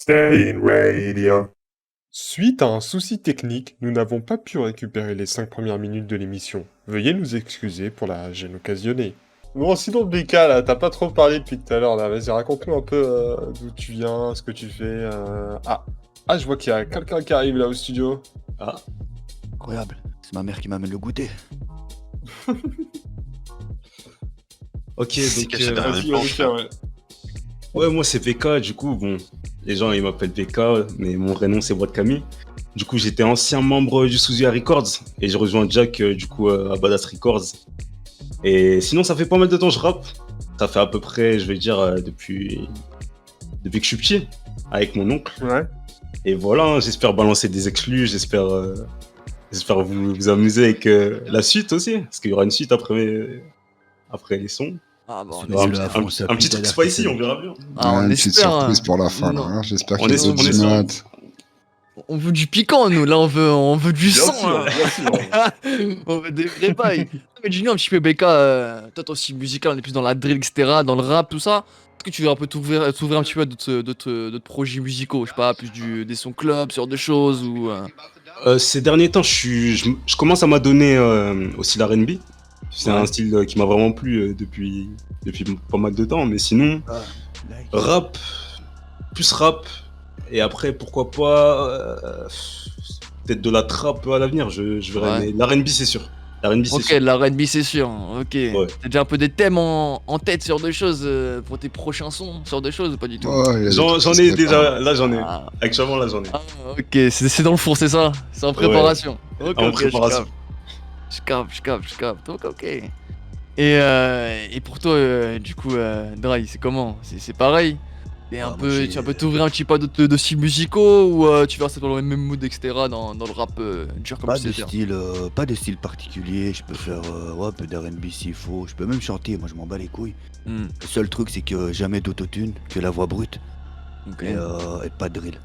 Stay Radio. Suite à un souci technique, nous n'avons pas pu récupérer les 5 premières minutes de l'émission. Veuillez nous excuser pour la gêne occasionnée. Bon, sinon, BK, là, t'as pas trop parlé depuis tout à l'heure, là. Vas-y, raconte-nous un peu d'où tu viens, ce que tu fais. Ah, je vois qu'il y a quelqu'un qui arrive là au studio. Ah. Incroyable, c'est ma mère qui m'amène le goûter. Ok, C'est donc caché derrière Vas-y, les planches, BK, ouais. ouais, moi c'est VK, du coup, bon, les gens ils m'appellent VK, mais mon vrai nom c'est Wad Camille. Du coup, j'étais ancien membre du Suzuya Records et j'ai rejoint Jack du coup à Badass Records. Et sinon, ça fait pas mal de temps que je rappe. Ça fait à peu près, je vais dire, depuis que je suis petit, avec mon oncle. Ouais. Et voilà, hein, j'espère balancer des exclus, j'espère vous amuser avec la suite aussi, parce qu'il y aura une suite après les sons. Ah bon, Il y aura un petit truc spicy, on verra bien. Ah, on une petite espère. surprise pour la fin, là, Non. hein. J'espère On qu'il y est a sûr, d'autres on est sûr. images. On veut du piquant, nous. Là, on veut du Bien sang. sûr, hein. bien sûr. On veut des vrais bails. Non, mais dis-nous un petit peu, BK. Toi, aussi musical, on est plus dans la drill, etc., dans le rap, tout ça. Est-ce que tu veux un peu t'ouvrir un petit peu à d'autres projets musicaux? Je sais pas, plus des sons club, ce genre de choses ou. Ces derniers temps, je commence à m'adonner aussi l'R&B. C'est Ouais. un style qui m'a vraiment plu depuis pas mal de temps. Mais sinon, rap, plus rap. Et après, pourquoi pas peut-être de la trap à l'avenir. Je verrai. Ouais. Mais l'R&B, c'est sûr. L'R&B, c'est Ok, sûr. la R&B, c'est sûr. Ok. Ouais. T'as déjà un peu des thèmes en tête sur des choses pour tes prochains sons, sur des choses ou pas du tout? Ouais, il y a des J'en trucs ai qui se déjà. préparent. Là, j'en ai. Ah, Actuellement, là, j'en ai. ah, ok, c'est dans le four, c'est ça? C'est en préparation. Ok, En ok, préparation. je capte. Ok. Et pour toi, du coup, Dry, c'est comment? C'est pareil? Tu vas un peu t'ouvrir un petit peu à d'autres styles musicaux ou tu vas rester dans le même mood, etc. dans le rap dur comme Pas tu de sais faire? style, pas de style particulier, je peux faire ouais, un peu d'R&B s'il faut, je peux même chanter, moi je m'en bats les couilles. Hmm, Le seul truc c'est que jamais d'autotune, que la voix brute ok. et pas de drill.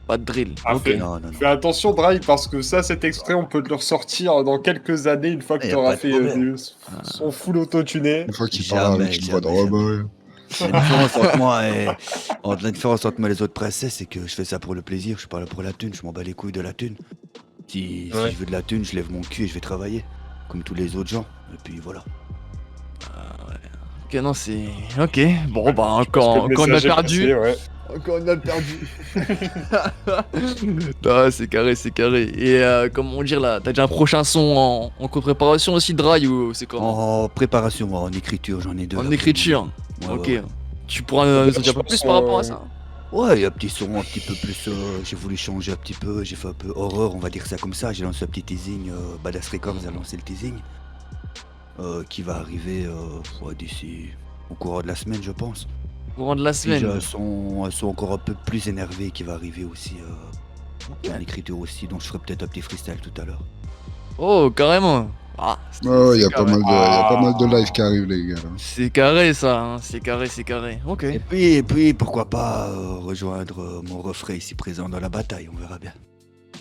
Pas de drill. Ah, Ok. fait. Non. Fais attention, Drive, parce que ça, cet extrait, on peut te le ressortir dans quelques années, une fois que Y a t'auras pas de fait problème. son full autotuné. Une fois qu'il parle Jamais, avec une voix de jamais, robot. La différence entre moi et la différence entre moi et les autres princesses, c'est que je fais ça pour le plaisir, je suis pas là pour la thune, je m'en bats les couilles de la thune. Si Ouais. je veux de la thune, je lève mon cul et je vais travailler, comme tous les autres gens. Et puis voilà. Ok, non, c'est. Ok. Bon, bah, Parce que encore le on a message est perdu. passé, ouais. Encore on a perdu. Non, c'est carré. Et comment dire là, t'as déjà un prochain son en préparation aussi, Dry, ou c'est comment? En préparation, en écriture, j'en ai deux. En là. écriture. Ouais, Ok. ouais. Tu pourras nous en dire un peu plus par rapport à ça? Ouais, il y a un petit son un petit peu plus. J'ai voulu changer un petit peu, j'ai fait un peu horreur, on va dire ça comme ça. J'ai lancé un petit teasing, Badass Records a lancé le teasing. Qui va arriver ouais, d'ici au courant de la semaine, je pense. Courant de la Puis j'ai semaine. un son encore un peu plus énervé qui va arriver aussi. En écriture aussi, donc je ferai peut-être un petit freestyle tout à l'heure. Oh, carrément. Ah, Ouais, il y a c'est pas carré. mal de, il y a pas mal de lives qui arrivent, les gars. Là. C'est carré ça, hein. C'est carré. Ok. Et puis pourquoi pas rejoindre mon refrain ici présent dans la bataille, on verra bien.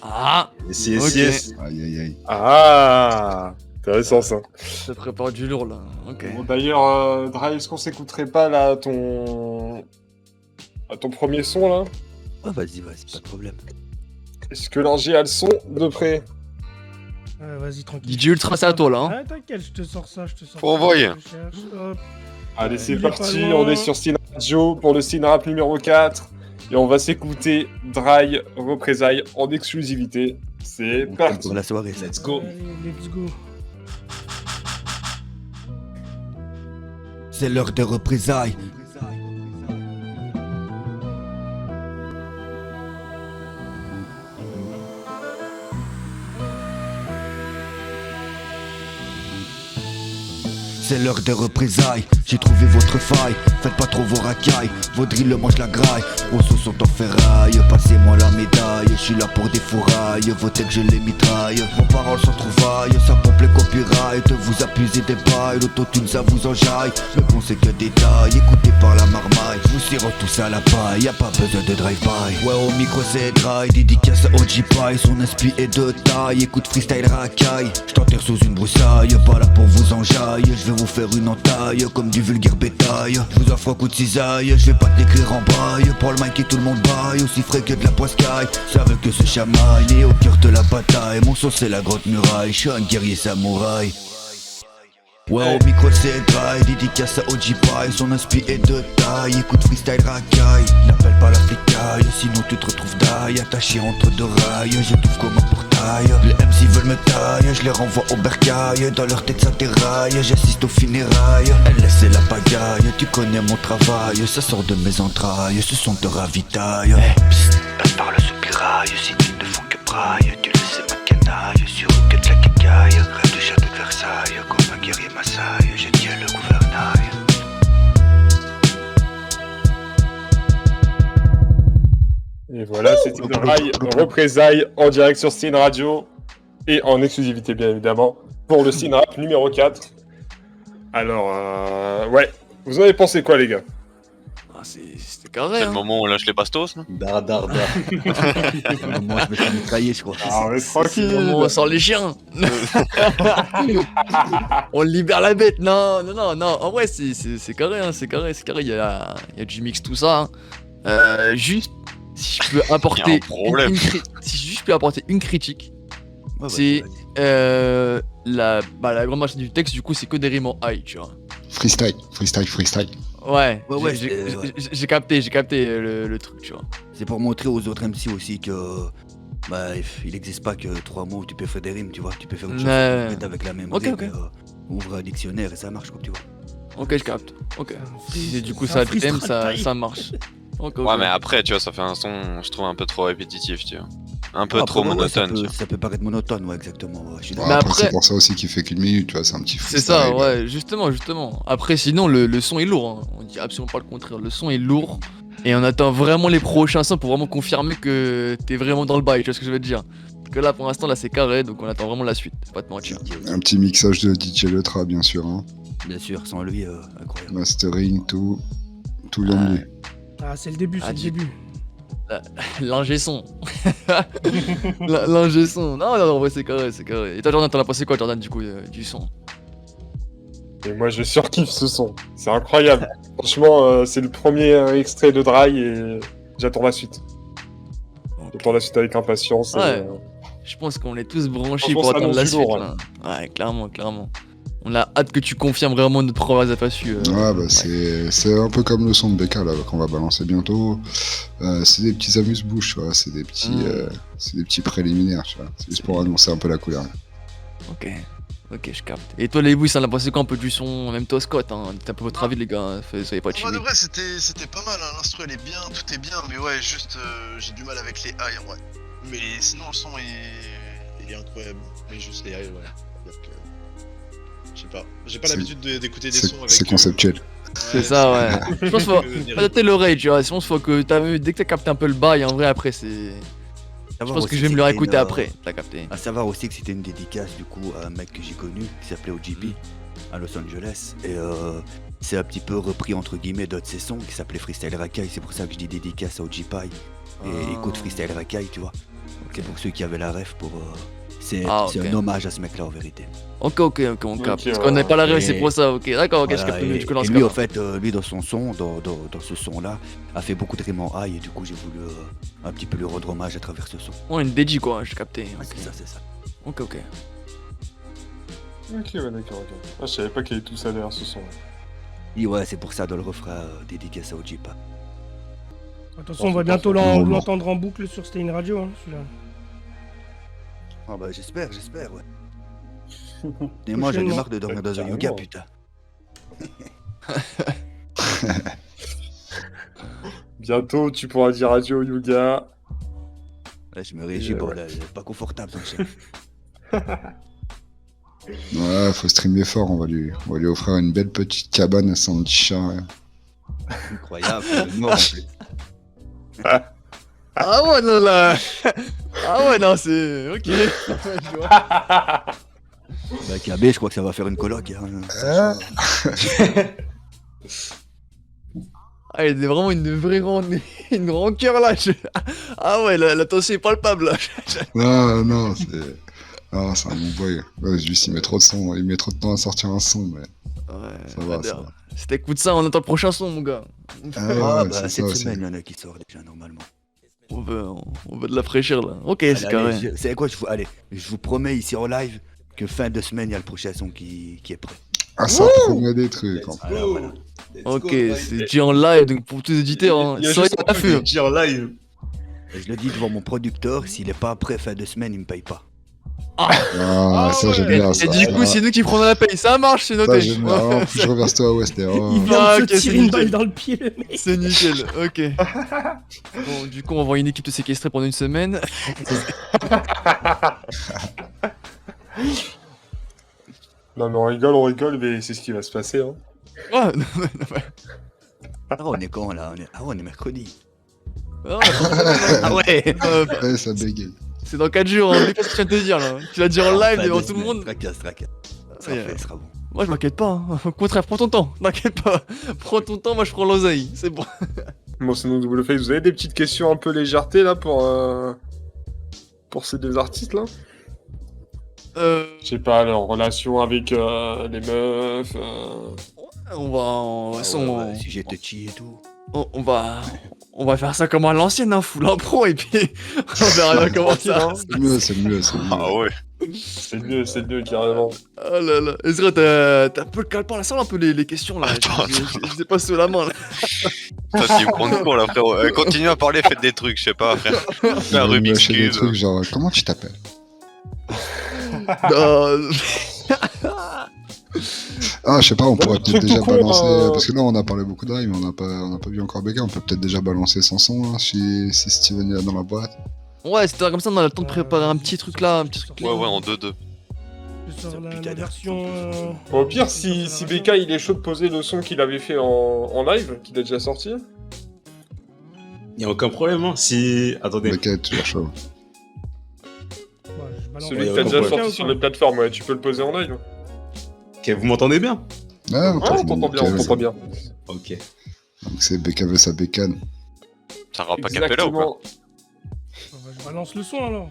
Ah, Yes. Ok. Aïe. Ah, intéressant ça. ça prépare du lourd là. Ok. Bon, d'ailleurs, Drive, est-ce qu'on s'écouterait pas là ton premier son là? Oh, vas-y, pas de problème. Est-ce que l'ingé a le son de près? Vas-y, tranquille. DJ Ultra, c'est à toi là. Hein. Ah, t'inquiète, je te sors ça. Faut envoyer. Je cherche, hop. Allez, c'est il est parti, pas loin. on est sur Cine Radio pour le Cine Rap numéro 4 et on va s'écouter Dry Représailles en exclusivité. C'est parti. Pour la soirée, ça. Let's go. Allez, let's go. C'est l'heure des représailles. C'est l'heure des représailles, j'ai trouvé votre faille. Faites pas trop vos racailles, vos drills mangent la graille. Vos sauts sont en ferraille, passez-moi la médaille. Je suis là pour des fourrailles, vos textes je les mitraille. Vos paroles sans trouvailles, ça pompe les copyrights. Vous abusez des bails, l'autotune ça vous enjaille. Mais bon c'est que détail, écoutez par la marmaille. Vous tirons tous à la paille, y a pas besoin de drive-by. Ouais au micro c'est dry, dédicace à OG Pie. Son inspi est de taille, écoute freestyle racaille. J't'enterre sous une broussaille, pas là pour vous enjailler. Je vais vous faire une entaille comme du vulgaire bétail. Je vous offre un coup de cisaille, je vais pas te l'écrire en braille. prends le mic et tout le monde baille, aussi frais que de la poiscaille. C'est avec que ce chamaille, né au cœur de la bataille. Mon son c'est la grotte muraille, je suis un guerrier samouraï. Ouais, au micro c'est dry, dédicace à OG Pie, son inspi est de taille, écoute freestyle racaille, n'appelle pas la flicaille, sinon tu te retrouves d'ail, attaché entre deux rails, j'étouffe comme un portail, les MC veulent me taille, je les renvoie au bercail, dans leur tête ça déraille, j'assiste aux funérailles, LS c'est la pagaille, tu connais mon travail, ça sort de mes entrailles, ce son te ravitaille. Psst, passe par le soupirail, si tu ne font que braille, tu le sais ma canaille, sur que de la cacaille, rêve du château de Versailles, comme un guerrier Massaï, je tiens le gouvernail. Et voilà, c'était Dry Représailles en direct sur Cine Radio et en exclusivité bien évidemment pour le Cine Rap numéro 4. Alors, ouais, vous en avez pensé quoi les gars? Ah, c'était carré, C'est le hein. moment où on lâche les bastos, non? Dar, dar, dar. Moi je me suis mitraillé je crois. Ah ouais, C'est le moment où tranquille. on sort les chiens. On libère la bête. Non. En vrai, c'est carré, hein. C'est carré. Il y a du mix, tout ça. Hein. Juste, si je peux apporter, Il y a un problème. si juste je peux apporter une critique, Ouais, bah, c'est vas-y. la grande partie du texte, du coup, c'est que des rimes en high, tu vois. Freestyle. Ouais, Ouais, j'ai capté le truc, tu vois. C'est pour montrer aux autres MC aussi que bah il n'existe pas que 3 mots où tu peux faire des rimes, tu vois. Tu peux faire une chanson Ouais. complète avec la même Ok, rime. ok. Ouvre un dictionnaire et ça marche quoi, tu vois. Ok, je capte. Ok. Si du coup C'est ça un a du thème, freestyle. ça marche. Ok, ok. Ouais, mais après, tu vois, ça fait un son, je trouve, un peu trop répétitif, tu vois. Un peu Ah, trop après, ouais, monotone, tu vois. ça peut paraître monotone, ouais, exactement. Ouais, je suis Bon, d'accord. Mais après, après- c'est pour ça aussi qu'il fait qu'une minute, tu vois, c'est un petit C'est freestyle. ça, ouais, justement. Après, sinon, le son est lourd. Hein. On dit absolument pas le contraire. Le son est lourd. Et on attend vraiment les prochains sons pour vraiment confirmer que t'es vraiment dans le bail, tu vois ce que je veux te dire. Parce que là, pour l'instant, là, c'est carré, donc on attend vraiment la suite. Faut pas te mentir. Un petit mixage de DJ Letra, bien sûr. Hein. Bien sûr, sans lui, incroyable. Mastering, tout vient de lui. Ah, c'est le début, Ah, c'est le tu- début. L'ingé son. L'ingé son. Non, en vrai, c'est carré. Et toi, Jordan, t'en as pensé quoi, Jordan, du coup, du son? Et moi je surkiffe ce son, c'est incroyable. Franchement, c'est le premier extrait de Dry et j'attends la suite. J'attends la suite avec impatience. Ouais. Je pense qu'on est tous branchés Franchement, pour ça attendre annonce la du suite. lourd, Là. Ouais, clairement. On a hâte que tu confirmes vraiment notre première FAQ. Ouais, bah c'est un peu comme le son de BK là qu'on va balancer bientôt. C'est des petits amuse-bouches, tu vois, c'est des petits préliminaires, tu vois. C'est juste pour annoncer un peu la couleur. Ok, je capte. Et toi, les Louis, ça en a pensé quoi un peu du son? Même toi, Scott, hein, dites un peu votre avis, les gars. Soyez pas En vrai de timides. vrai, c'était pas mal, hein. L'instru elle est bien, tout est bien, mais ouais, juste j'ai du mal avec les highs en vrai. Mais sinon, le son il est incroyable. Mais juste les highs, ouais. C'est-à-dire que. Je sais pas. J'ai pas C'est- l'habitude d'écouter des sons avec. C'est conceptuel. C'est ça, ouais. Je pense qu'il faut des adapter l'oreille, tu vois. Sinon, faut que t'as vu, dès que t'as capté un peu le bail, en vrai, après, c'est. Je pense que je vais me le réécouter après, t'as capté. À savoir aussi que c'était une dédicace du coup à un mec que j'ai connu qui s'appelait OGP à Los Angeles et c'est un petit peu repris entre guillemets d'autres de ses sons qui s'appelait Freestyle Racaille, c'est pour ça que je dis dédicace à OG Pie et écoute Freestyle Racaille, tu vois. C'est pour ceux qui avaient la ref pour c'est Ok. un hommage à ce mec là en vérité. Ok, on capte. Ok, Parce qu'on n'a pas la rêve, et- c'est pour ça, ok. D'accord, ok, je Voilà, capte mieux, et, du coup, dans et ce lui cas. en fait lui dans son son dans ce son là a fait beaucoup de rimes en high et du coup j'ai voulu un petit peu lui rendre hommage à travers ce son. Ouais, une dédi, quoi, j'ai capté. Ouais, c'est ça. Ok. Ok, ouais, d'accord. Ah, je savais pas qu'il y avait tout ça derrière ce son. Et ouais, c'est pour ça dans le refrain dédicace à OG Pie. Attention, on va bientôt l'entendre en boucle sur Stein Radio, hein, celui-là. Ah bah j'espère, ouais. Et moi j'en ai marre de dormir dans un yoga, Carrément. putain. Bientôt, tu pourras dire adieu au yoga. Là je me réjouis, bon là, pas confortable son chef. Ouais, faut streamer fort, on va lui offrir une belle petite cabane à Sandy Chat. Ouais. Incroyable, le mort en plus. Ah ouais, non, là. Ah ouais, non, c'est. Ok. Je vois. Bah KB, je crois que ça va faire une coloc. Hein. Ah, il y a vraiment une vraie une rancœur là. Ah ouais, la tension est palpable là. Non, c'est un bon boy. Ouais, juste il met trop de temps à sortir un son, mais Ouais, Ça va, ça va. Si t'écoutes ça, on attend le prochain son, mon gars. Ah, Ah, ouais, bah, c'est cette ça aussi. semaine, il y en a qui sortent déjà normalement. On veut de la fraîcheur là. Ok, c'est carré. C'est quoi, allez, je vous promets ici en live que fin de semaine, il y a le prochain son qui est prêt. Ah, ça promet des trucs. En Voilà, voilà. Ok, c'est dit en live, donc pour tous les auditeurs, hein, Il y a soyez juste à un truc l'affût. dit en live. Et je le dis devant mon producteur, s'il est pas prêt fin de semaine, il me paye pas. Ah, ça, j'aime bien ça. Et du coup, c'est nous qui prenons la paye. Ça marche, c'est Ça, noté. j'aime bien. En plus, je reverse toi à Wester. Oh. Il vient Ah, de ok, se c'est tirer une nickel. balle dans le pied, le mec. C'est nickel, ok. Bon, du coup, on va envoyer une équipe de séquestrés pendant une semaine. Non, mais on rigole, mais c'est ce qui va se passer. Hein. Ouais, Ah, on est quand là? On est mercredi. non, Ah ouais. Ouais, ça bégaye. c'est dans 4 jours, hein. Qu'est-ce que tu viens de te dire là? Tu l'as dit en live Fin devant de tout le semaine, monde. Tracasse. Ça Ouais, fait, sera bon. Moi, je m'inquiète pas. Hein. Au contraire, prends ton temps. T'inquiète pas. Prends ton temps, moi je prends l'oseille. C'est bon. Bon, sinon, Double Face, vous avez des petites questions un peu légèreté là pour ces deux artistes là? Je sais pas, leur relation avec les meufs. On va. Si j'étais chi et tout. On va faire ça comme à l'ancienne, hein, full impro, et puis on verra bien comment ça. C'est mieux. Ah ouais. C'est mieux, carrément. Oh là là. Ezra, t'as un peu le calepin là, sors un peu les questions là. Attends. Je les pas sous la main là. Toi, tu me prends de court là, frérot. Continue à parler, faites des trucs, je sais pas, frère. Fais un Ils vont me Rubik's lâcher des Cube. trucs genre, comment tu t'appelles? Non. Ah, je sais pas, on pourrait peut-être truc déjà tout court, balancer. Parce que là, on a parlé beaucoup de Rai, mais on n'a pas vu encore Becca. On peut peut-être déjà balancer son son hein, si Steven est dans la boîte. Ouais, c'était comme ça, on a le temps de préparer un petit truc là, un petit truc Ouais, ouais, en 2-2. Je sors la version. Au pire, si BK il est chaud de poser le son qu'il avait fait en live, qu'il a déjà sorti. Il y a aucun problème, hein. Si. Attendez. Becca est toujours chaud. Ouais, je balance Celui ouais, que t'as ouais, déjà ouais. sorti sur les plateformes, ouais, tu peux le poser en live. Ok, vous m'entendez bien? Ah, Ah, on t'entend bien, on t'entend bien. Ok. Donc c'est Becca veut sa bécane. Ça rappe pas capella ou quoi? Je balance le son alors.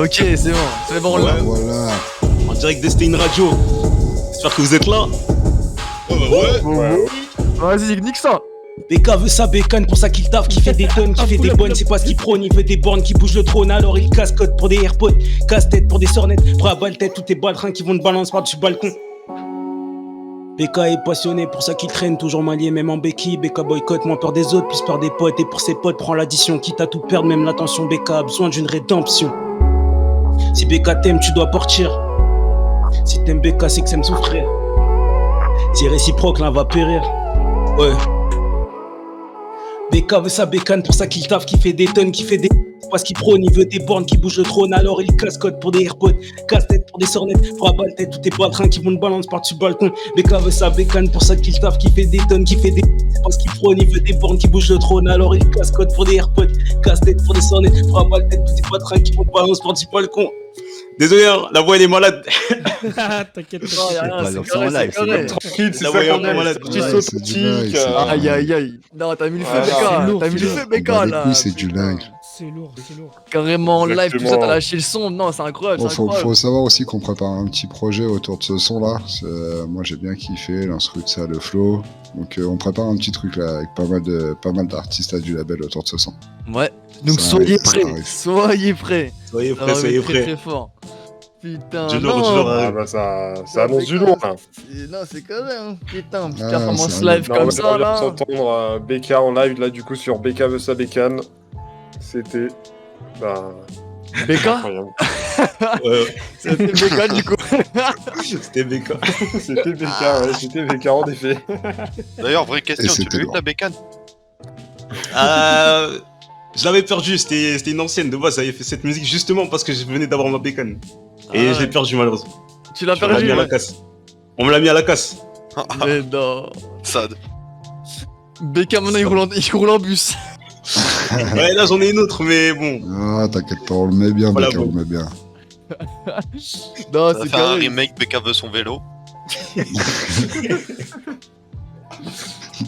Ok, c'est bon là. Ouais. Voilà. En direct des Stein Radio. J'espère que vous êtes là. Vas-y, nique ça. BK veut sa bécane pour ça qu'il taffe, qui fait des tonnes, qui fait des bonnes, c'est pas ce qu'il prône, il veut des bornes qui bougent le trône, alors il casse-code pour des AirPods, casse-tête pour des sornettes, prêt à balle-tête, tous tes baltrins qui vont te balancer par-dessus le balcon. BK est passionné, pour ça qu'il traîne, toujours mallié, même en béquille, BK boycott, moins peur des autres, plus peur des potes, et pour ses potes, prend l'addition, quitte à tout perdre, même l'attention, BK a besoin d'une rédemption. Si BK t'aime, tu dois partir. Si t'aimes BK, c'est que ça me souffrir. Si réciproque, l'un va périr. Ouais. BK veut sa bécane, pour ça qu'il taffe, qui fait des tonnes, qui fait des... C'est pas ce qu'il prône, il veut des bornes qui bougent le trône, alors il casse-code pour des AirPods, casse-tête pour des sornettes, pour abattre tête tous tes baltrins qui vont te balancer par-dessus le balcon. BK veut sa bécane, pour ça qu'il taffe, qui fait des tonnes, qui fait des... C'est pas ce qu'il prône, il veut des bornes qui bougent le trône, alors il casse-code pour des AirPods, casse-tête pour des sornettes, pour abattre tête tous tes baltrins qui vont te balancer par-dessus le balcon. Désolé, hein, la voix elle est malade. T'inquiète Non, y a rien, pas c'est dans carré, son live, c'est carré. Tranquille, c'est La ça voyant qu'on aime, malade. c'est Ouais, petit c'est du sautique, live, c'est- Aïe aïe aïe. Non, t'as mis le feu, Voilà. BK. C'est lourd, T'as mis le c'est feu, lourd. BK On bat les là. couilles, c'est du Putain. live. C'est lourd, c'est lourd. Carrément en live, tout ça, Exactement. t'as lâché le son. Non, c'est incroyable, Bon, c'est incroyable. faut savoir aussi qu'on prépare un petit projet autour de ce son-là. Moi, j'ai bien kiffé l'instru de ça, le flow. Donc, on prépare un petit truc là avec pas mal d'artistes à du label autour de ce son. Ouais, donc Ça soyez arrive, ça prêts. arrive. Soyez prêts. Soyez Ça va prêts, soyez être très prêts. très fort. Putain, Du lourd, non. du lourd. Ah bah ça annonce du lourd là. Non, c'est carré, hein. Putain, Ah, performance c'est live Non, comme on ça va là. s'entendre BK en live là du coup sur BK veut sa bécane. C'était... Bah... BK incroyable. C'était BK du coup. C'était BK. C'était BK, ouais, c'était BK en effet. D'ailleurs, vraie question, tu c'était l'as eu lourd. ta bécane? Je l'avais perdu, c'était une ancienne. De base, j'avais fait cette musique justement parce que je venais d'avoir ma bécane. Et Ah je l'ai ouais. perdu malheureusement. Tu l'as On me l'a perdu mis à la ouais. casse. On me l'a mis à la casse. Mais non. Sad. BK maintenant il roule en bus. Ouais, là j'en ai une autre, mais bon. Ah, t'inquiète pas, on le met bien, Voilà, Becca, bon. on le met bien. Non, Ça va c'est faire un carré. remake, BK veut son vélo.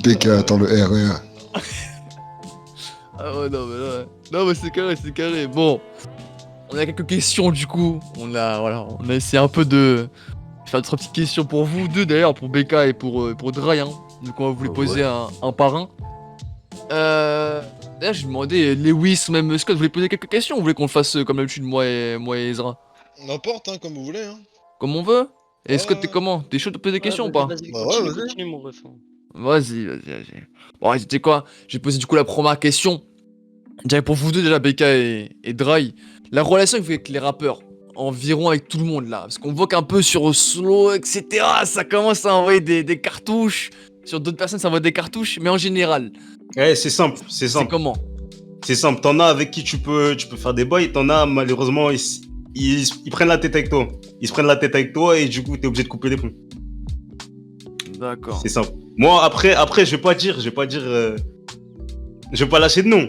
Becca attend le RER. Ah ouais, non, mais là. Non, mais c'est carré, c'est carré. Bon. On a quelques questions du coup. On a essayé un peu de vais faire 3 petites questions pour vous deux d'ailleurs, pour BK et pour Dry. Hein. Donc on va vous les poser un par un. D'ailleurs, je vais demander Lewis, même Scott, vous voulez poser quelques questions ou vous voulez qu'on le fasse comme d'habitude, moi et Ezra? N'importe, hein, comme vous voulez. Hein. Comme on veut. Et Ouais, Scott, t'es ouais. comment? T'es chaud de poser des questions ou pas? Vas-y, Bah continue, ouais, vas-y. continue, mon ref. Vas-y. Bon, tu sais quoi? Je vais poser du coup la première question. Je dirais pour vous deux déjà, BK et Dry, la relation que vous avez avec les rappeurs, environ avec tout le monde là, parce qu'on voit qu'un peu sur Slow, etc., ça commence à envoyer des cartouches. Sur d'autres personnes, ça envoie des cartouches, mais en général, Ouais, c'est simple, c'est c'est simple. comment? C'est simple. T'en as avec qui tu peux faire des bails, t'en as malheureusement, ils prennent la tête avec toi. Ils se prennent la tête avec toi et du coup, t'es obligé de couper les ponts. D'accord. C'est simple. Moi, après, je vais pas dire, je vais pas lâcher de nom.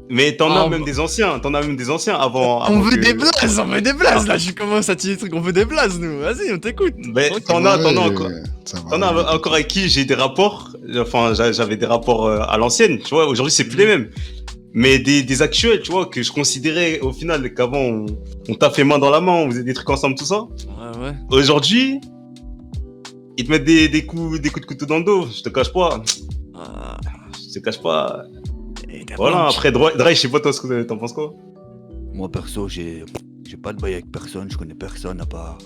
Mais t'en as même des anciens, avant. On avant veut que- des blases là, je commence à tirer des trucs, on veut des blases nous, vas-y, on t'écoute. Mais t'en as encore. Ça va T'en as encore avec qui j'ai des rapports. Enfin, j'avais des rapports à l'ancienne, tu vois. Aujourd'hui, c'est plus les mêmes. Mais des actuels, tu vois, que je considérais au final qu'avant, on t'a fait main dans la main, on faisait des trucs ensemble, tout ça. Ouais. Aujourd'hui, ils te mettent des coups de couteau dans le dos, je te cache pas. Je te cache pas. Voilà, après, Dry, je sais pas toi ce que t'en penses quoi. Moi perso, j'ai pas de bail avec personne, je connais personne à part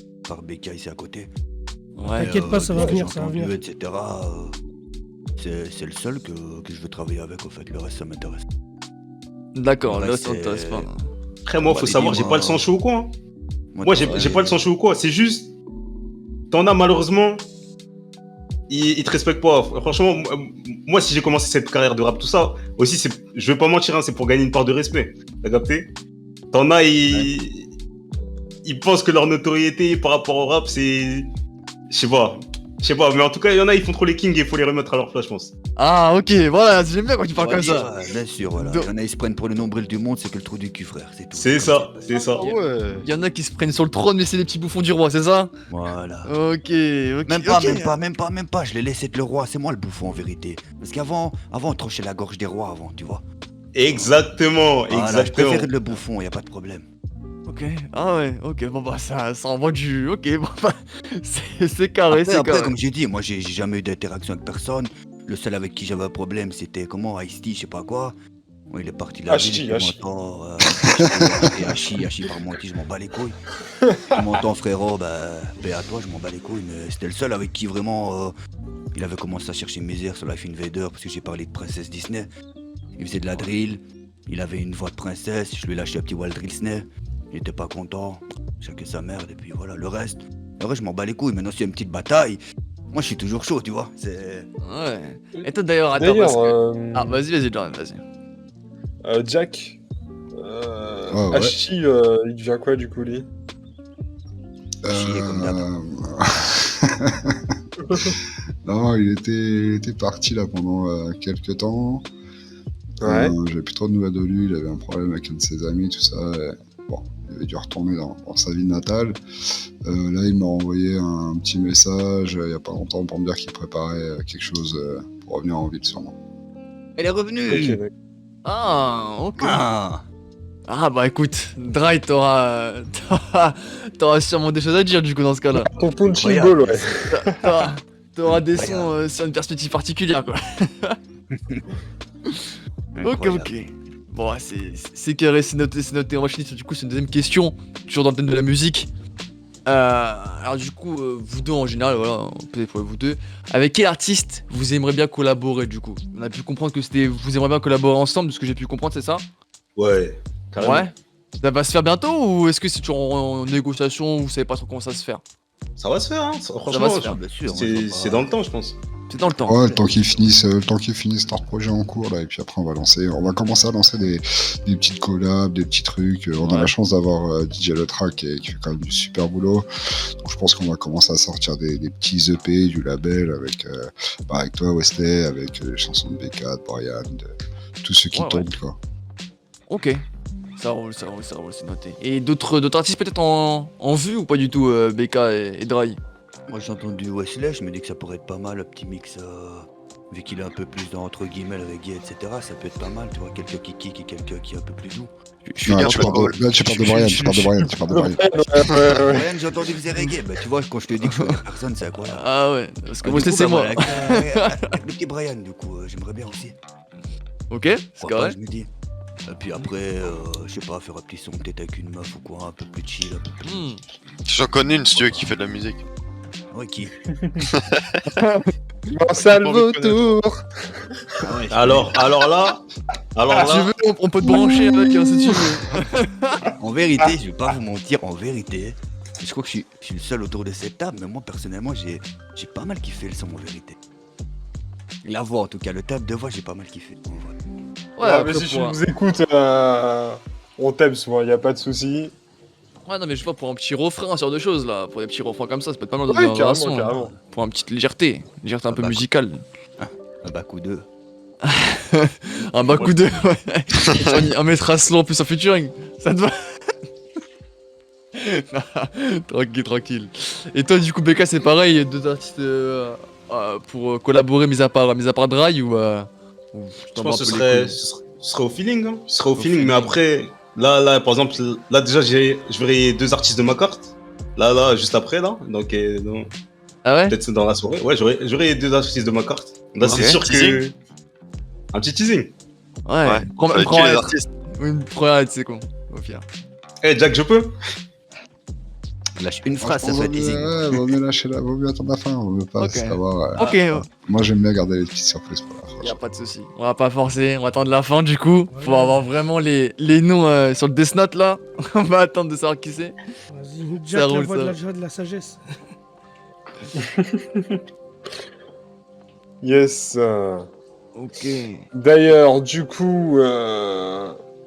BK ici à côté. Ouais. T'inquiète pas, ça va de ce que venir, j'ai ça va entendu, venir. etc. C'est le seul que je veux travailler avec, en fait. Le reste, ça m'intéresse. D'accord, Ouais, là c'est- ça t'intéresse pas. Après, moi, Bah, faut les savoir, dit, j'ai moi, pas le sang chaud ou quoi. Hein. Moi, j'ai pareil. pas le sang chaud ou quoi. C'est juste, t'en as malheureusement, ils te respectent pas. Franchement, moi, si j'ai commencé cette carrière de rap, tout ça, aussi, je vais pas mentir, hein, c'est pour gagner une part de respect. T'as capté? T'en as, ils pensent que leur notoriété par rapport au rap, c'est. Je sais pas, mais en tout cas, il y en a, ils font trop les kings et il faut les remettre à leur place, je pense. Ah ok, voilà, j'aime bien quand tu parles Ouais, comme ça. ouais, bien sûr, voilà. Donc- Il y en a, ils se prennent pour le nombril du monde, c'est que le trou du cul, frère. C'est tout. C'est ça, c'est ça. Il y en a qui se prennent sur le trône mais c'est des petits bouffons du roi, c'est ça? Voilà. Ok. Même pas, je l'ai laissé être le roi, c'est moi le bouffon en vérité. Parce qu'avant, on tranchait la gorge des rois avant, tu vois. Exactement, Voilà, je exactement. préfère être le bouffon, y a pas de problème. Ok, ah ouais, ok, bon bah ça envoie du... Ok, bon bah, c'est carré, c'est Après, carré. comme j'ai dit, moi j'ai jamais eu d'interaction avec personne. Le seul avec qui j'avais un problème, c'était comment Ice-T, je sais pas quoi. Bon, il est parti là. Hachi. Hachi par moi qui je m'en bats les couilles. Tu m'entends frérot, bah paix à toi, je m'en bats les couilles. Mais c'était le seul avec qui vraiment il avait commencé à chercher misère sur Life Invader parce que j'ai parlé de princesse Disney. Il faisait de la drill, il avait une voix de princesse, je lui ai lâché un petit Walt Drill Snare. Il était pas content, chacun sa merde et puis voilà, le reste, je m'en bats les couilles. Maintenant s'il y a une petite bataille, moi je suis toujours chaud, tu vois. C'est... Ouais. Et toi d'ailleurs, attends, D'ailleurs, parce que... Ah vas-y, Jordan, vas-y. Jack, ouais. Hachi, il devient quoi du coup lui? Chier comme d'hab. Non, il était parti là pendant quelques temps. Ouais. J'avais plus trop de nouvelles de lui, il avait un problème avec un de ses amis, tout ça. Et bon, il avait dû retourner dans sa ville natale. Là, il m'a envoyé un petit message il y a pas longtemps pour me dire qu'il préparait quelque chose pour revenir en ville sûrement. Elle est revenue. Ok, d'accord. Ah, ok. Ah. Ah bah écoute, Dry, t'auras sûrement des choses à dire du coup dans ce cas-là. Ton punching ball, ouais. T'auras des sons sur une perspective particulière quoi. Ok. Bon, c'est carré, c'est noté. On va finir du coup sur une deuxième question, toujours dans le thème de la musique. Alors du coup, vous deux en général, voilà, peut-être pour vous deux, avec quel artiste vous aimeriez bien collaborer du coup? On a pu comprendre que vous aimeriez bien collaborer ensemble, de ce que j'ai pu comprendre, c'est ça? Ouais, carrément. Ouais. Ça va se faire bientôt ou est-ce que c'est toujours en négociation, vous savez pas trop comment ça se faire? Ça va se faire, hein. va Franchement, se faire, bien sûr, c'est dans le temps, je pense. C'est dans le temps. Ouais, le temps qu'ils finissent leur projet en cours là, et puis après on va commencer à lancer des petites collabs, des petits trucs. On a la chance d'avoir DJ Le Track qui fait quand même du super boulot. Donc je pense qu'on va commencer à sortir des petits EP du label avec toi Wesley, avec les chansons de BK, de Brian, de tous ceux qui tournent quoi. Ok. Ça roule, c'est noté. Et d'autres artistes peut-être en vue ou pas du tout, BK et Dry? Moi j'ai entendu Wesley, je me dis que ça pourrait être pas mal, un petit mix vu qu'il est un peu plus dans entre guillemets le reggae, etc. Ça peut être pas mal, tu vois, quelqu'un qui kick et quelqu'un qui est un peu plus doux. Je suis Non, bien tu parles de, là, tu parles de Brian, tu parles de Brian, tu parles de Brian. Brian, j'ai entendu que vous êtes reggae, bah tu vois, quand je te dis que je connais personne, c'est incroyable. Ah ouais, parce que Ah, moi du coup, c'est bah, moi. voilà, avec le petit Brian, du coup, j'aimerais bien aussi. Ok, c'est Pourquoi pas, correct. je me dis. Et puis après, je sais pas, faire un petit son peut-être avec une meuf ou quoi, un peu plus chill, un peu plus. J'en connais une, si tu veux, qui fait de la musique. Ouais, qui Marcel Vautour. Ah ouais, Alors là, Si tu veux, on peut te brancher avec si tu veux. En vérité, je vais pas vous mentir, en vérité, je crois que je suis le seul autour de cette table, mais moi personnellement, j'ai pas mal kiffé le son en vérité. La voix en tout cas, le table de voix, j'ai pas mal kiffé. En vrai. Ouais, Ah, après, mais si tu pour un- nous écoutes, on t'aime souvent, y a pas de souci. Ouais, non, mais je vois pour un petit refrain, ce genre de choses là. Pour des petits refrains comme ça peut être pas mal dans Ouais, un carrément, son. carrément. Pour une petite légèreté un peu bah, musicale. Un bac ou deux. Un bac ou deux, ouais. Un métrage slow en plus en featuring. Ça te va? Tranquille, tranquille. Et toi, du coup, BK, c'est pareil, deux artistes pour collaborer, mis à part Dry ou je t'en pense bats que un peu les couilles ce serait au feeling. Hein. Ce serait au Au feeling, feeling. mais après, là, par exemple, là déjà, je verrai 2 artistes de ma carte. Là, juste après, là. Donc, Ah ouais? peut-être dans la soirée. Ouais, j'aurai 2 artistes de ma carte. Là, c'est Ok. sûr que. Teasing. Un petit teasing. Ouais. Prends Avec qui les artistes? une première, c'est con. Au pire. Eh, Jack, je peux? Lâche une phrase, ça Franchement, soit teasing. vaut mieux lâcher là, vaut mieux attendre la fin, vaut mieux pas Ok. savoir. Ok, Moi j'aime bien garder les petites surprises pour la fin. y a pas de souci. On va pas forcer, on va attendre la fin du coup. Pour avoir vraiment les noms sur le Death Note là. On va attendre de savoir qui c'est. Vas-y, Jack, la roule, voix ça. de la sagesse. Yes. Ok. D'ailleurs, du coup,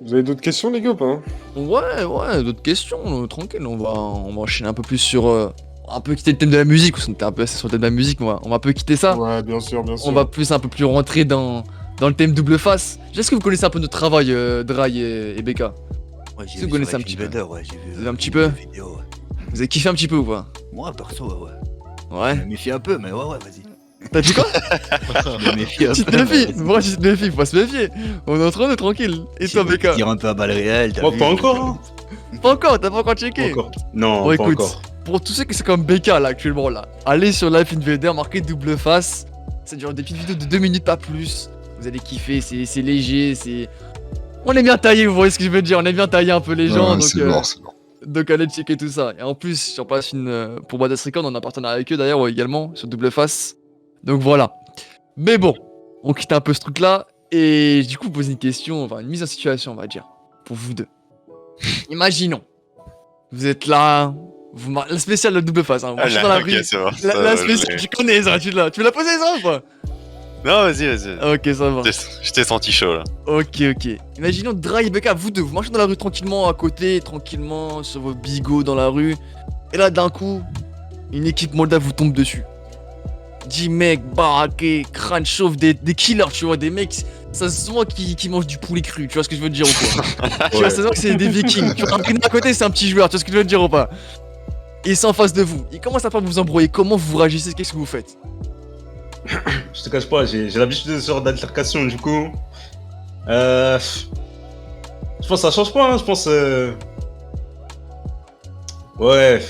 vous avez d'autres questions, les gars, ou pas hein? Ouais, d'autres questions, tranquille. On va enchaîner un peu plus sur. Un peu quitter le thème de la musique, parce qu'on était un peu assez sur le thème de la musique, on va un peu quitter ça. Ouais, bien sûr, bien sûr. On va plus un peu plus rentrer dans le thème double face. Est-ce que vous connaissez un peu notre travail, Dry et BK? Ouais, j'ai Si vous vu connaissez sur un petit peu. Invader, ouais, j'ai vu. Un petit peu. une vidéo, ouais. Vous avez kiffé un petit peu ou pas? Moi, perso, ouais. Je Ouais. me méfie un peu, mais ouais, vas-y. T'as dit quoi? Je me méfie un Tu te peu. méfies? mais vas-y. Moi, je te méfie, faut pas se méfier. On est entre nous, tranquille. Et toi, Tu BK? tires un peu à balles réelles, t'as Moi, vu. pas encore. Hein. Pas encore, t'as pas encore Pas checké? encore. Non, Bon, pas écoute, encore. pour tous ceux qui sont comme BK là actuellement là, allez sur Life Invader, marquez double face. Ça dure des petites vidéos de 2 minutes, pas plus. Vous allez kiffer, c'est léger, c'est. On est bien taillé, vous voyez ce que je veux dire, on est bien taillé un peu les gens, Ouais, donc, c'est lourd, c'est lourd. donc allez checker tout ça. Et en plus, j'en passe une pour Badass Record, on a un partenariat avec eux d'ailleurs également sur double face. Donc voilà. Mais bon, on quitte un peu ce truc là et du coup vous posez une question, enfin une mise en situation on va dire, pour vous deux. Imaginons, vous êtes là, la spéciale de double face, hein, vous Ah, marchez là, dans la ok, rue. c'est bon. La Ça, spéciale, je tu connais ça, tu me l'as posé ça ou pas? Non, vas-y. Ok, ça va. Je t'ai senti chaud là. Ok. Imaginons Dry et BK, vous deux, vous marchez dans la rue tranquillement à côté, tranquillement sur vos bigots dans la rue. Et là, d'un coup, une équipe moldave vous tombe dessus. 10 mecs baraqués, crâne chauve, des killers, tu vois, des mecs, ça se voit qui mangent du poulet cru, tu vois ce que je veux dire ou quoi? Tu vois, ça se voit que c'est des vikings. Tu vois, un à côté, c'est un petit joueur, tu vois ce que je veux dire ou pas? Et ils sont en face de vous. Ils commencent à pas vous embrouiller. Comment vous réagissez? Qu'est-ce que vous faites? Je te cache pas, j'ai l'habitude de ce genre d'altercation, du coup. Je pense que ça change pas, hein. Je pense. Ouais.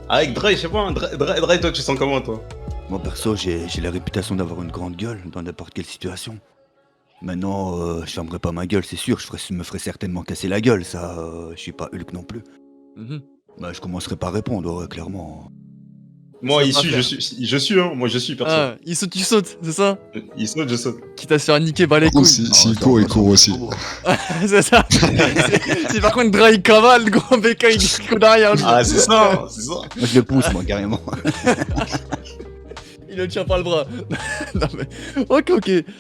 Avec Dre, je sais pas. Dre, toi, tu sens comment, toi? Moi, perso, j'ai la réputation d'avoir une grande gueule dans n'importe quelle situation. Maintenant, je fermerai pas ma gueule, c'est sûr. Je me ferai certainement casser la gueule, ça. Je suis pas Hulk non plus. Mhm. Bah, je commencerai par répondre, ouais, clairement. Moi, Ça il va suit, faire. je suis, hein. Moi, je suis, perso. Ah, il saute, tu sautes, c'est ça? Il saute, je saute. Quitte à se faire niquer, bah les Par contre, couilles. s'il court, il court aussi. C'est ça. C'est par contre Dry cavale, le gros BK il court derrière lui. Ah, c'est ça, c'est ça. Moi, je le pousse, moi, carrément. Il le tient par le bras. Non mais. Ok.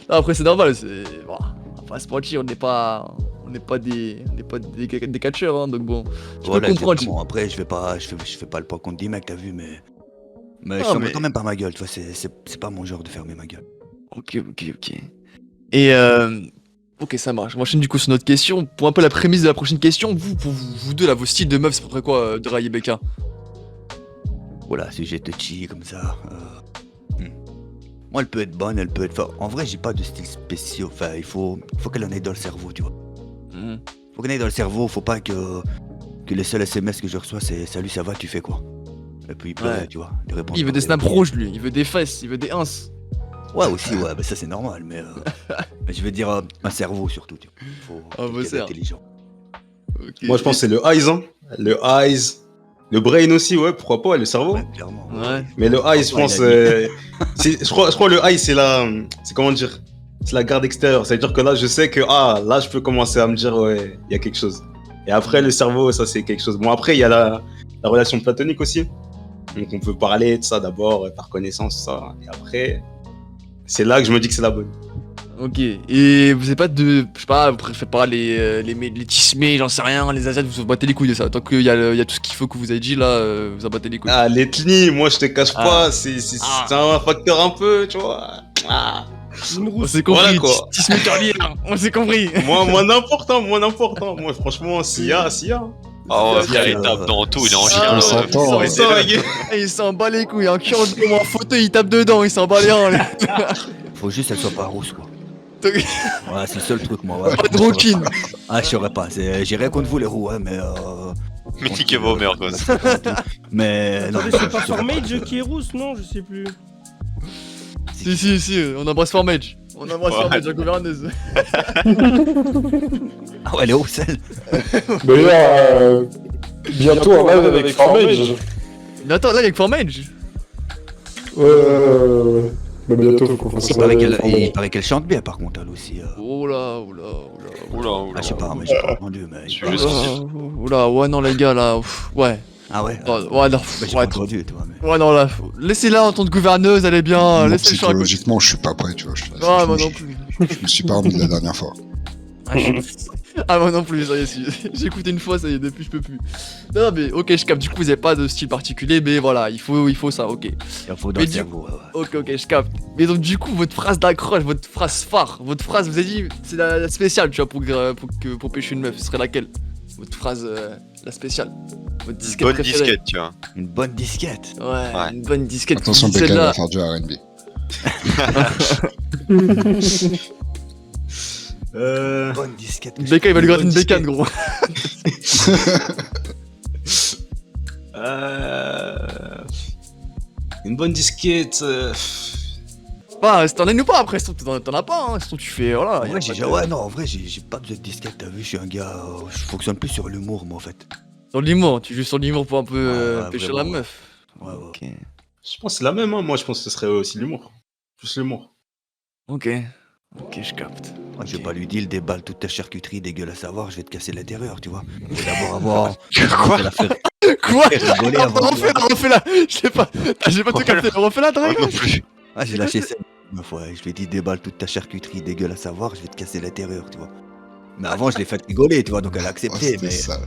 Non, après c'est normal, c'est. Bon, on va pas se mentir, on n'est pas des catcheurs, hein, donc bon. Je Voilà, peux comprendre. exactement. Après, je fais pas le point contre 10 mecs, t'as vu, mais je Ah, ferme mais- quand même pas ma gueule, tu vois, c'est pas mon genre de fermer ma gueule. Ok. Et ok, ça marche. On enchaîne du coup sur notre question. Pour un peu la prémisse de la prochaine question, vous deux là, vos styles de meufs, c'est à peu près quoi, Dry et BK? Voilà, sujet touchy comme ça. Moi, elle peut être bonne, elle peut être forte. En vrai, j'ai pas de style spécial. Enfin, il faut qu'elle en ait dans le cerveau, tu vois. Mhm. Faut qu'elle en ait dans le cerveau, faut pas que les seuls SMS que je reçois, c'est salut, ça va, tu fais quoi? Et puis il pleurait, Ouais. tu vois. Des réponses Il veut des pareilles. snaps rouges, lui. Il veut des fesses, il veut des ins. Ouais, aussi, ouais, bah ça c'est normal, mais je veux dire un cerveau surtout, tu vois. Faut Ah, bah, quelqu'un c'est d'intelligent. Ok. Moi, je pense que c'est le eyes, hein. Le eyes. Le brain aussi, ouais, pourquoi pas, le cerveau. Ouais, clairement. Ouais. Mais le eyes, je Ouais, pense. il a Je crois le eyes, c'est la. C'est comment dire? C'est la garde extérieure. C'est-à-dire que là, je sais que, là, je peux commencer à me dire, ouais, il y a quelque chose. Et après, le cerveau, ça, c'est quelque chose. Bon, après, il y a la relation platonique aussi. Donc, on peut parler de ça d'abord, par connaissance, ça. Et après, c'est là que je me dis que c'est la bonne. Ok. Et vous avez pas de. Je sais pas, vous préférez pas les tismés, j'en sais rien, les asiates, vous en battez les couilles de ça. Tant qu'il y a tout ce qu'il faut que vous avez dit là, vous en battez les couilles. Ah, l'ethnie, moi, je te cache Ah. pas, c'est un facteur un peu, tu vois. Une On rousse. s'est compris, Voilà, quoi. tismé carlier, on s'est compris. Moi, n'importe, hein. Moi, franchement, s'il y a. Oh, Ouais, frère, il euh, tape dans tout, il est en ah, chien. on là. s'entend, C'est ça, gars. Il s'en bat les couilles, un cul en photo, il tape dedans, il s'en bat les reins. Faut juste qu'elle soit pas rousse, quoi. Pas Ouais, c'est le seul truc, moi. Ouais. de rouquine. Ah, je saurais pas. J'ai rien contre vous, les roues, hein, mais. Mais niquez vos mères, quoi. Mais. Non, Attendez, c'est pas Formage qui est rousse, non? Je sais plus. Si, on embrasse Formage. On embrasse Ouais. Formage, la gouverneuse. Ah ouais, elle est rousse, elle. Mais là, bientôt en live avec Formage. Mais attends, là, il y a que Formage. Mais bientôt, faut qu'on fasse Il paraît qu'elle chante bien, par contre, elle aussi. Oh là. Oula. Ah, je sais pas, mais j'ai pas entendu, mais. Je suis juste sûr. Oula, ouais, non, les gars, là. Ouais. Ah ouais? Ouais, non, Bah, j'ai pas ouais, entendu, tu vois, mais. ouais, non, là. Laissez-la en tant que gouverneuse, elle est bien. Moi, Laissez le champ à côté. psychologiquement, je suis pas prêt, tu vois. Ah, moi non plus. Je me suis pas remis de la dernière fois. Ah, moi non plus, ça y est, j'ai écouté une fois, ça y est, depuis je peux plus. Non, mais ok, je capte. Du coup, vous avez pas de style particulier, mais voilà, il faut ça, ok. Il faut dans Mais le du- cerveau, ouais. Ok, je capte. Mais donc, du coup, votre phrase d'accroche, votre phrase phare, votre phrase, vous avez dit, c'est la spéciale, tu vois, pour pêcher une meuf, ce serait laquelle? Votre phrase, la spéciale. Votre disquette Bonne préférée. disquette, tu vois. Une bonne disquette. Ouais, une bonne disquette. Attention, qui dit Becca celle-là. va faire du R&B. Bonne disquette. Becca, il va lui gratter une Bonne bécane, gros. Une bonne disquette. Bah, t'en as ou pas après, sinon t'en as pas, hein. Sinon tu fais, voilà. En y a vrai, pas de- ouais, non, en vrai, j'ai pas besoin de disquette, t'as vu, je suis un gars, je fonctionne plus sur l'humour, moi, en fait. Sur l'humour, tu joues sur l'humour pour un peu Ouais, pêcher vraiment, la meuf. Ouais, ouais. Ok. Je pense que c'est la même, hein. Moi, je pense que ce serait aussi l'humour. Plus l'humour. Ok, je capte. Moi, je vais pas lui dire, déballe toute ta charcuterie dégueulasse à voir, je vais te casser l'intérieur, tu vois. Faut d'abord avoir. Quoi? La faire Quoi? rigoler avant. Refais-la, je sais pas, j'ai pas tout capté, refais-la, t'as Moi raison. non plus. Ah, j'ai lâché ça une fois, je lui ai dit, déballe toute ta charcuterie dégueulasse à voir, je vais te casser l'intérieur, tu vois. Mais avant, je l'ai fait rigoler, tu vois, donc elle a Oh, accepté, c'était mais ça.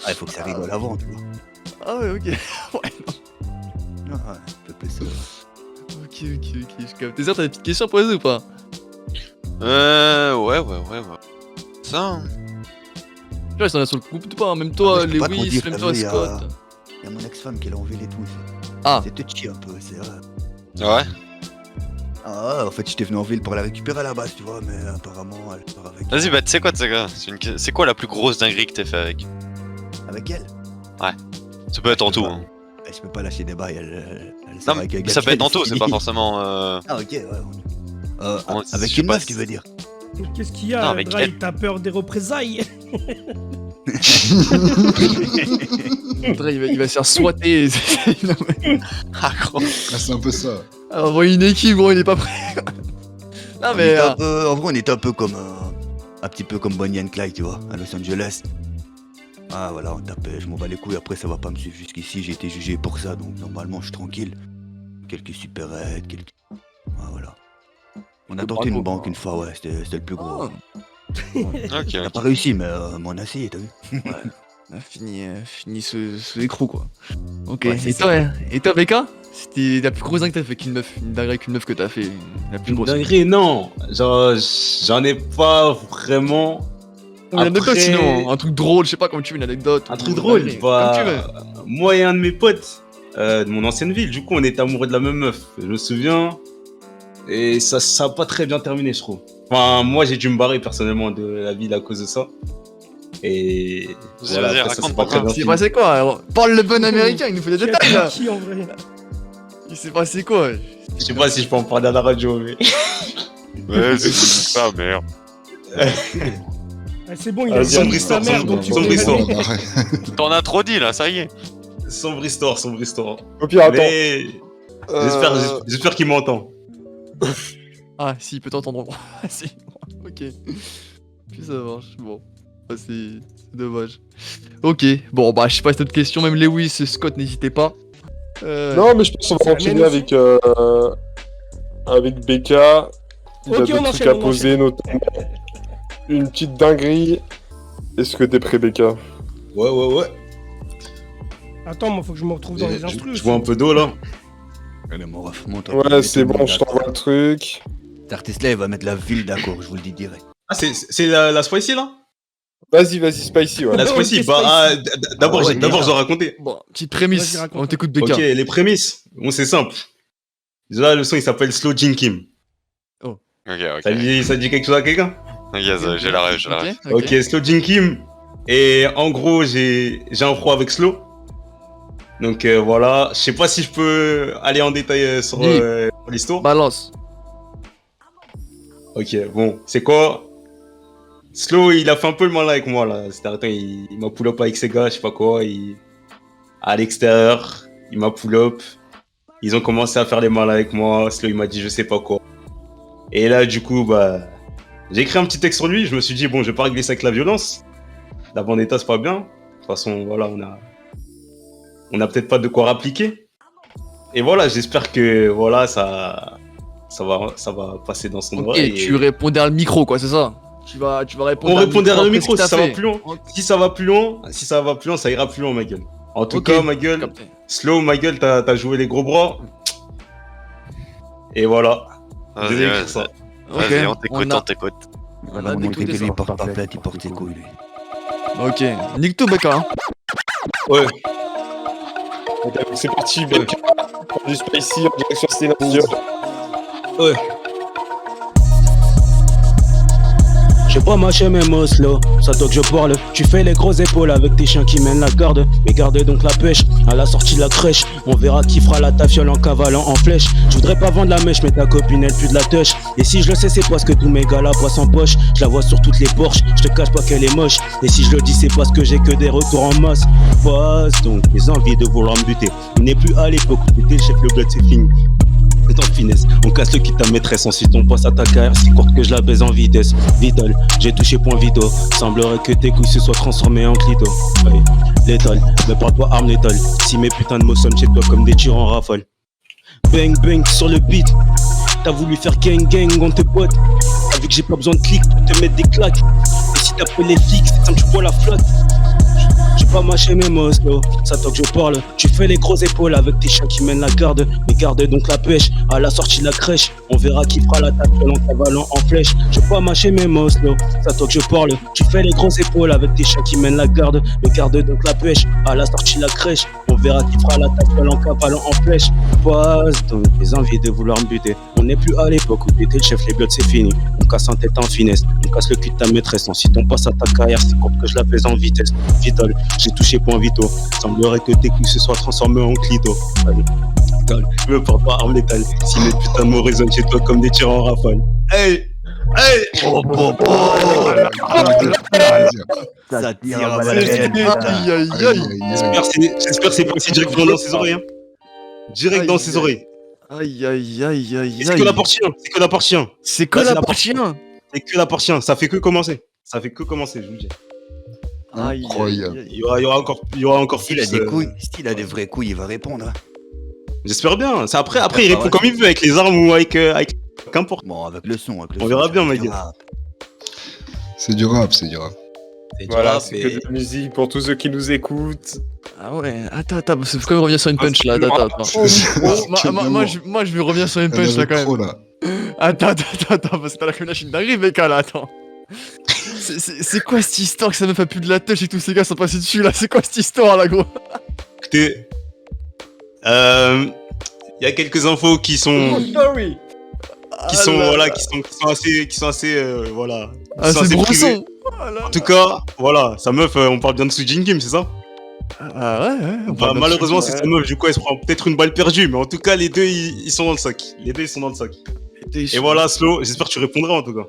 il faut que ça rigole avant, tu vois. Ah ouais, ok. Ah, ouais, un peu plus ça. Ok, je capte. T'es sûr, t'as des petites questions à poser ou pas? Ouais. Ça, hein. Tu vois, ils sont là sur le coup ou pas, hein. Même toi, je peux pas trop Lewis, dire, même t'as toi, vu, Scott. Y a mon ex-femme qui l'a enlevé et tout. Ah. C'est touchy un peu, c'est vrai. Ouais. Ah, en fait, j'étais venu en ville pour la récupérer à la base, tu vois, mais apparemment, elle part avec. Vas-y, bah, tu sais quoi, c'est quoi la plus grosse dinguerie que t'as fait avec? Avec elle. Ça peut être en Je peux tout, pas. hein. Je peux pas lâcher des bails, elle Non, avec un mais gars ça qui peut être a en tout, des c'est pas filles. forcément. Ah, ok, ouais. Comment- Avec je sais une pas meuf, si- tu veux dire. Qu'est-ce qu'il y Non, a, avec Dry? elle. T'as peur des représailles? Après, il va se faire swatter. Non, mais- Ah, gros. Ah, c'est un peu ça. Alors, envoyer une équipe, gros, il est pas prêt. Non, On mais. était un peu- en vrai, on était un peu comme. Un petit peu comme Bonnie and Clyde, tu vois, à Los Angeles. Ah, voilà, on tapait, je m'en bats les couilles, après, ça va pas me suivre jusqu'ici, j'ai été jugé pour ça, donc normalement, je suis tranquille. Quelques supérettes, quelques. Ah, voilà. On a tenté une banque une fois, ouais, c'était le plus gros. Oh. Ok, On a ok. pas réussi, mais on a essayé, t'as vu? On a fini sous l'écrou, quoi. Ok, Ouais, et c'est toi, Becca? C'était la plus grosse dingue que t'as fait qu'une meuf, une dinguerie qu'une meuf que t'as fait, la plus Une grosse. dinguerie, non. Genre, j'en ai pas vraiment. Une anecdote Après- sinon, un truc drôle, je sais pas, comme tu veux, une anecdote. Un ou truc une drôle, dinguerie, bah. Comme tu veux. Moi et un de mes potes de mon ancienne ville, du coup, on était amoureux de la même meuf. Je me souviens, Et ça a pas très bien terminé, je trouve. Enfin, moi, j'ai dû me barrer personnellement de la ville à cause de ça. Et voilà, Vas-y, après, ça s'est raconte, pas très bien Il s'est fini. passé quoi alors Parle le bon américain, il nous fait des Qui a détails là. qui en vrai? Il s'est passé quoi? Je sais pas si je peux en parler à la radio, mais... Ouais, c'est ça, merde. Ah, c'est bon, il Ah, a sombre dit sa histoire, mère, sombre donc tu sombre peux y histoire. aller. T'en as trop dit là, ça y est. Sombre histoire, sombre histoire. Au pire, attends. Mais Euh, j'espère qu'il m'entend. Ah, si, il peut t'entendre. Si, ok. Puis ça marche, bon. Bah, c'est dommage. Ok, bon, bah, je sais pas si t'as d'autres questions, même Lewis, Scott, n'hésitez pas. Non, mais je pense qu'on va continuer avec BK. Il a Ok, des on trucs enchaîne, à on poser, notamment une petite dinguerie. Est-ce que t'es prêt, BK? Ouais. Attends, moi, faut que je me retrouve dans les Je instrus. vois un peu d'eau, là. Allez, mon ref, monte. Ouais, c'est bon, je t'envoie le truc. Tesla, il va mettre la ville d'accord, je vous le dis direct. Ah, c'est la spicy, là? Vas-y, Spicy, ouais. La Ok, spicy, spicy. d'abord, Ah ouais, je dois déjà. raconter. Bon, petite prémisse, Vas-y, raconte. on t'écoute, BK. Ok, les prémices. Bon, c'est simple. Déjà, le son, il s'appelle Slow Jin Kim. Ok, Ça dit quelque chose à quelqu'un? Yes, j'ai la rêve, j'ai la rêve. Ok, Slow Jin Kim. Et en gros, j'ai un pro avec Slow. Donc voilà, je sais pas si je peux aller en détail sur Dis. l'histoire. Balance. Ok, bon, c'est quoi? Slow, il a fait un peu le malin avec moi là. C'est-à-dire, il m'a pull up avec ses gars, je sais pas quoi. À l'extérieur, il m'a pull up. Ils ont commencé à faire les malins avec moi. Slow, il m'a dit je sais pas quoi. Et là, du coup, bah, j'ai écrit un petit texte sur lui. Je me suis dit, bon, je vais pas régler ça avec la violence. La vendetta, c'est pas bien. De toute façon, voilà, on a peut-être pas de quoi rappliquer. Et voilà, j'espère que voilà, ça va passer dans son Ok, oreille. tu réponds derrière le micro, quoi, c'est ça? Tu vas répondre. On répond derrière le micro après si ce ça que va t'as plus loin. Si ça va plus loin, ça ira plus loin, ma gueule. En tout Ok, cas, ma gueule, capté. Slow, ma gueule, t'as joué les gros bras. Et voilà. Vas-y, Désolé vas-y. pour ça. Vas-y, Ok, on t'écoute, a- on t'écoute. On a Mon d'écouter lui, ça. il part pas plainte, il porte ses couilles, lui. Ok, nique tout, BK. Hein. Ouais. Ok, c'est parti, BK. Du Spicy en direction Sténardio. Ouais. J'ai pas mâché mes mots slow, ça toi que je parle. Tu fais les grosses épaules avec tes chiens qui mènent la garde. Mais gardez donc la pêche, à la sortie de la crèche. On verra qui fera la tafiole en cavalant en flèche. Je voudrais pas vendre la mèche, mais ta copine elle pue de la touche. Et si je le sais, c'est parce que tous mes gars la poissent en poche. Je la vois sur toutes les Porsche, je te cache pas qu'elle est moche. Et si je le dis, c'est parce que j'ai que des retours en masse. Passe donc les envies de vouloir me buter. On n'est plus à l'époque où t'étais le chef, le blood c'est fini. C'est en finesse, on casse le kit à maîtresse. Ensuite on passe à ta carrière si courte que je la baise en vitesse. Vital, j'ai touché point vito. Semblerait que tes couilles se soient transformées en clito. Ouais, létal, me parle pas arme létale. Si mes putains de mots sonnent chez toi comme des tirs en rafale. Bang bang sur le beat. T'as voulu faire gang gang, on te pote. T'as vu que j'ai pas besoin de clics pour te mettre des claques. Et si t'appelles les flics, c'est simple, tu bois la flotte. J'ai pas mâché mes mots, slow, ça toi que je parle. Tu fais les grosses épaules avec tes chiens qui mènent la garde. Mais garde donc la pêche, à la sortie de la crèche. On verra qui fera la tafiole en cavalant en flèche. J'ai pas mâché mes mots, slow, ça toi que je parle. Tu fais les grosses épaules avec tes chiens qui mènent la garde. Mais garde donc la pêche, à la sortie de la crèche. On verra qui fera la tafiole en cavalant en flèche. Passe donc les envies de vouloir me buter. On n'est plus à l'époque où t'étais le chef, les blocs c'est fini. On casse en tête en finesse, on casse le cul de ta maîtresse. Ensuite on passe à ta carrière, c'est court que je la baise en vitesse. Vital, j'ai touché point vito. Semblerait que tes couilles se soient transformées en clito. Allez, vital, me parle pas arme létale. Si mes putains de mots résonnent chez toi comme des tirs en rafale. Hey! Hey! Ça tire à Aïe, balles réelles. aïe, aïe. J'espère que c'est passé directement dans ses oreilles. Hein. Direct dans ses oreilles. Aïe, aïe, aïe, aïe, Et c'est que la porte-chien. C'est que la porte-chien. C'est que Là, c'est la la porte-chien. C'est que la porte-chien. Ça fait que commencer. Ça fait que commencer, je vous dis. Aïe, Incroyable. aïe, aïe. Il y aura encore S'il a plus. des couilles, s'il a des vraies couilles, il va répondre. Hein. J'espère bien. Ça, après, Ah, il bah répond ouais. comme il veut, avec les armes ou avec qu'importe. Bon, avec le son, On verra bien, ma gueule. gueule. C'est du rap, c'est du rap. Voilà, c'est que de la musique pour tous ceux qui nous écoutent. Ah ouais, attends, parce que pourquoi il revient sur une punch là? Moi je vais revenir sur une punch là quand même. Trop, là. Attends, parce que t'as la criminage une dinguerie, mec, là, attends. C'est quoi cette histoire que ça meuf a plus de la touche et que tous ces gars sont passés dessus là? C'est quoi cette histoire là, gros? Écoutez, il y a quelques infos qui sont. Story. qui sont voilà, qui sont assez voilà. Ah, Qui sont c'est assez privés. Bresson. Oh là En tout cas, voilà, sa meuf, on parle bien de Sujin Kim, c'est ça? Ah ouais, on Bah, parle malheureusement, de- c'est sa meuf, du coup, elle se prend peut-être une balle perdue, mais en tout cas, les deux, ils sont dans le sac. Les deux, ils sont dans le sac. Et voilà, Slow, j'espère que tu répondras en tout cas.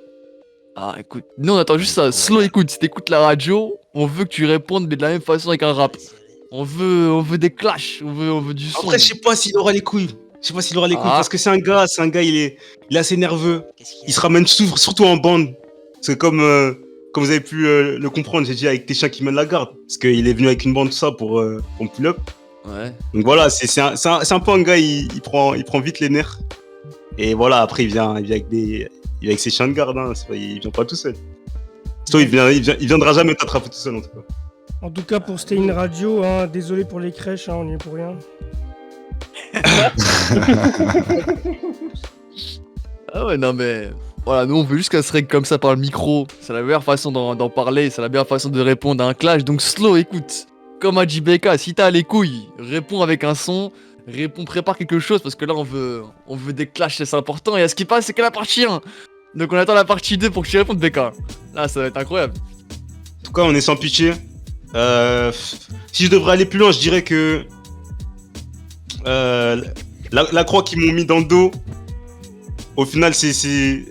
Ah, écoute, nous on attend juste ça. Slow, écoute, si t'écoutes la radio, on veut que tu répondes, mais de la même façon avec un rap. On veut des clashs, on veut du son. Après, je sais pas s'il aura les couilles. Je sais pas s'il aura les couilles, Ah. parce que c'est un gars, il est assez nerveux. Il se ramène surtout en bande. C'est comme vous avez pu le comprendre, j'ai dit avec tes chiens qui mènent la garde. Parce qu'il est venu avec une bande, tout ça, pour pull-up. Ouais. Donc voilà, c'est un peu un gars, il prend vite les nerfs. Et voilà, après, il vient avec ses chiens de garde, hein. Il vient pas tout seul. Soit il viendra jamais t'attraper tout seul, en tout cas. En tout cas, pour Stay In Radio, hein, désolé pour les crèches, hein, on y est pour rien. Ah ouais, non mais... Voilà, nous on veut juste qu'elle se règle comme ça par le micro. C'est la meilleure façon d'en parler, c'est la meilleure façon de répondre à un clash. Donc Slow, écoute, comme a dit BK, si t'as les couilles, réponds avec un son, prépare quelque chose, parce que là on veut des clashs, c'est important. Et ce qui passe, c'est que la partie 1. Donc on attend la partie 2 pour que tu répondes BK. Là, ça va être incroyable. En tout cas, on est sans pitié. Si je devrais aller plus loin, je dirais que la croix qu'ils m'ont mis dans le dos, au final, c'est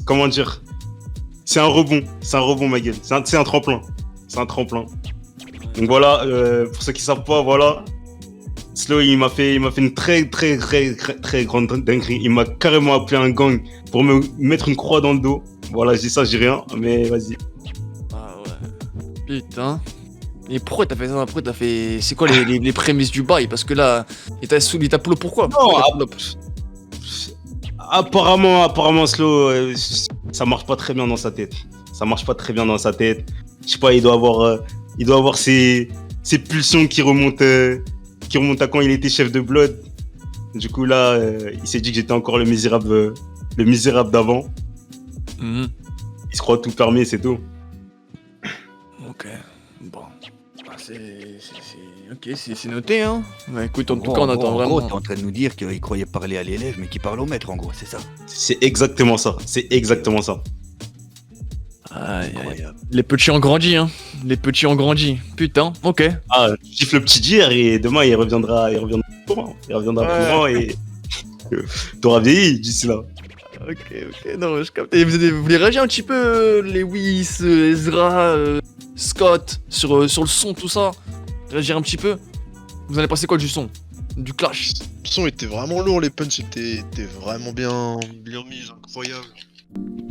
comment dire, c'est un rebond, ma gueule. C'est un tremplin, Donc voilà, pour ceux qui savent pas, voilà, Slow, il m'a fait une très grande dinguerie. Il m'a carrément appelé un gang pour me mettre une croix dans le dos. Voilà, je dis ça, je dis rien, mais vas-y. Ah ouais. Putain. Et pourquoi t'as fait ça? Après, t'as fait. C'est quoi les prémices du bail? Parce que là, il t'a pull pourquoi? Non, apparemment, Slow, ça marche pas très bien dans sa tête. Je sais pas, il doit avoir ses pulsions qui remontent à quand il était chef de Blood. Du coup, là, il s'est dit que j'étais encore le misérable d'avant. Mhm. Il se croit tout permis, c'est tout. Ok. Bon. C'est noté, hein. Bah, écoute, en tout cas, on attend En vraiment. gros, t'es en train de nous dire qu'il croyait parler à l'élève, mais qu'il parle au maître, en gros, c'est ça. C'est exactement ça. Aïe, aïe. Incroyable. Les petits ont grandi, hein. Putain, ok. Ah, je gifle le petit d'hier et demain, il reviendra courant. Et t'auras vieilli d'ici là. Ok, non, je capte. Et vous voulez réagir un petit peu, Lewis, Ezra, Scott, sur le son, tout ça? Réagir un petit peu? Vous en avez pensé quoi du son? Du clash? Le son était vraiment lourd, les punchs étaient vraiment bien mis, incroyable.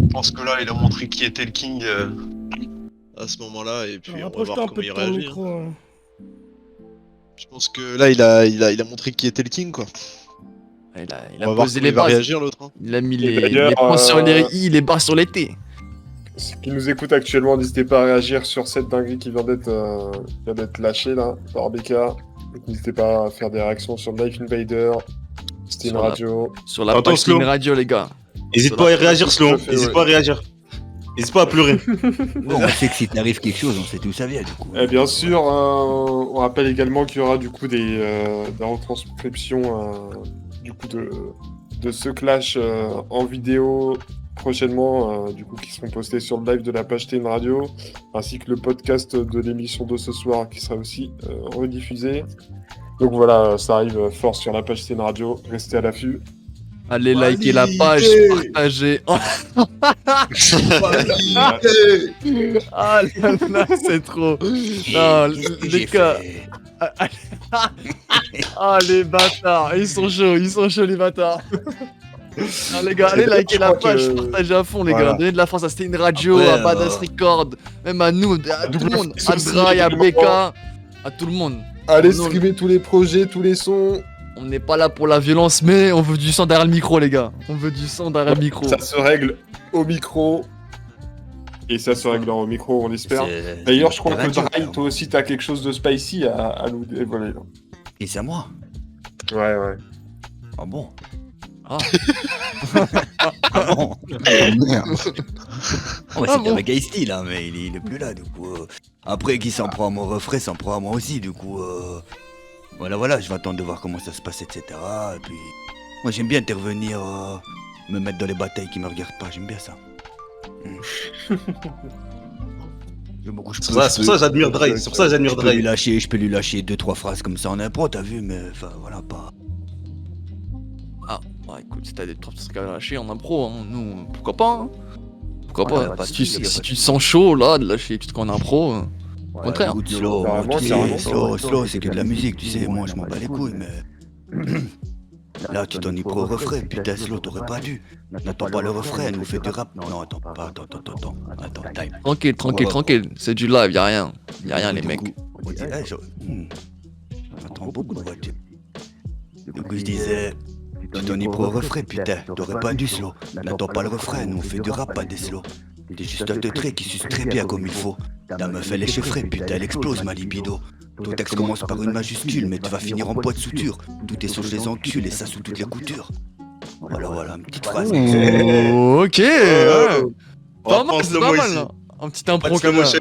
Je pense que là, il a montré qui était le king à ce moment-là, et puis on va Rapproche-toi voir un peu comment de il ton réagit. micro. Hein. Je pense que là, il a montré qui était le king, quoi. Il On a va voir posé comment les il va bases. réagir, l'autre. Hein. Il a mis Et les d'ailleurs, points sur les i, les barres sur les t. Ceux qui nous écoutent actuellement, n'hésitez pas à réagir sur cette dinguerie qui vient d'être lâchée là, par BK. Donc, n'hésitez pas à faire des réactions sur Life Invader, Steam Sur la- Radio. Sur la Attends, page Slow. Steam Radio, les gars. N'hésite pas à réagir, tout Slow. à fait, N'hésite ouais. pas à réagir. N'hésite pas à pleurer. Bon, on sait que si t'arrive quelque chose, on sait d'où ça vient, du coup. Et bien sûr, on rappelle également qu'il y aura du coup des retranscriptions du coup de ce clash en vidéo prochainement, du coup qui seront postés sur le live de la page TN Radio, ainsi que le podcast de l'émission de ce soir qui sera aussi rediffusé. Donc voilà, ça arrive fort sur la page TN Radio, restez à l'affût. Allez liker la page, partager. Ah là là, c'est trop. Non, Qu'est-ce que les j'ai gars. fait Ah les bâtards, ils sont chauds les bâtards. Ah, les gars, allez C'est liker je la crois page, que- partagez à fond les Voilà. gars, donnez de la force à Stein Radio, Après, à Badass Record, même à nous, à tout le monde, à Souci, Dry, à également. BK, à tout le monde. Allez Non, streamer tous les projets, tous les sons. On n'est pas là pour la violence, mais on veut du sang derrière le micro les gars. On veut du sang derrière le micro. Ça se règle au micro. Et ça se règle au micro, on espère. C'est- D'ailleurs, je crois c'est que radio, Dry, alors. toi aussi, t'as quelque chose de spicy à nous dévoiler. là. Et c'est à moi. Ouais, ouais. Ah bon Ah. Ah bon Oh, merde. Oh, ouais, Ah c'était bon avec Ice-T là, mais il est plus là, du coup. Après, qui s'en prend à mon refrain, s'en prend à moi aussi, du coup. Voilà, je vais attendre de voir comment ça se passe, etc. Et puis, Moi j'aime bien intervenir, me mettre dans les batailles qui me regardent pas, j'aime bien ça. Je me couche C'est pour ça que j'admire Dre. C'est pour ça que j'admire Je Dre. peux lui lâcher 2-3 phrases comme ça en impro, t'as vu, mais enfin voilà pas. Ah, bah écoute, si t'as des trucs à lâcher en impro, hein, nous, pourquoi pas hein. Pourquoi Ouais, pas pas de si, soucis, si tu te sens chaud là, de lâcher des trucs en impro, au contraire. Écoute, slow, Carrément, tu sais, carrément. slow, c'est que de la musique, tu sais, moi je m'en bats les couilles, mais. Là, tu t'en y prends au refrain, putain, slow, t'aurais pas dû. N'attends pas le refrain, nous fait du rap. Non, attends, pas, attends, time. Tranquille, c'est du live, y'a rien, les mecs. On dirait, j'entends beaucoup de voitures. Donc je disais, tu t'en y prends au refrain, putain, t'aurais pas dû, slow. N'attends pas le refrain, nous on fait du rap, pas des slow. T'es juste un de trait qui suce très bien comme il faut. Ta meuf elle est chiffrée, putain, elle explose ma libido. Ton texte commence par une majuscule, mais tu vas finir en poids de suture. Tout est sur les encules et ça sous toutes les coutures. Voilà, une petite phrase. Oh, ok, ouais. Pas On mal, pense c'est le pas mot mal ici. là. Un petit Pas impro de comme slow ça.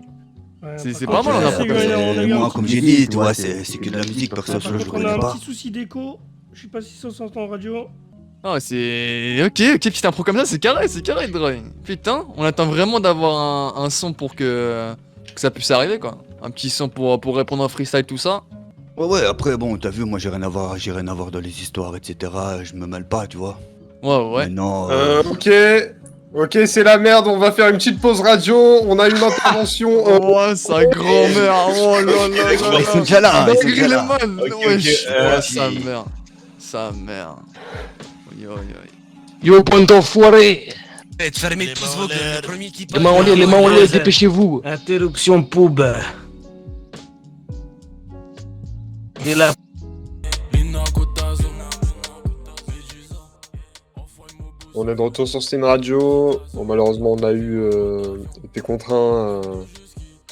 motion. C'est pas mal, on a pas Moi, comme j'ai dit, tu vois, c'est que de la musique, perso, je le On a connais un pas. petit souci d'écho. Je sais pas si ça s'entend en radio. Ah, c'est. Ok, petit impro comme ça, c'est carré, Dre. Putain, on attend vraiment d'avoir un son pour que ça puisse arriver, quoi. Un petit son pour répondre à freestyle, tout ça. Ouais, après, bon, t'as vu, moi j'ai rien à voir dans les histoires, etc. Je me mêle pas, tu vois. Ouais. Maintenant, Ok, c'est la merde, on va faire une petite pause radio, on a une intervention... Oh, sa grand-mère, oh là là là ils sont déjà là, ils sont déjà là. man, Ok, wesh, ok, oh, sa mère. Yo, point d'enfoiré. Fermez tous vos gueules, le premier qui Les mains en l'air, dépêchez-vous. Interruption pub. Et là. On est de retour sur Steam Radio. Bon, malheureusement, on a été contraint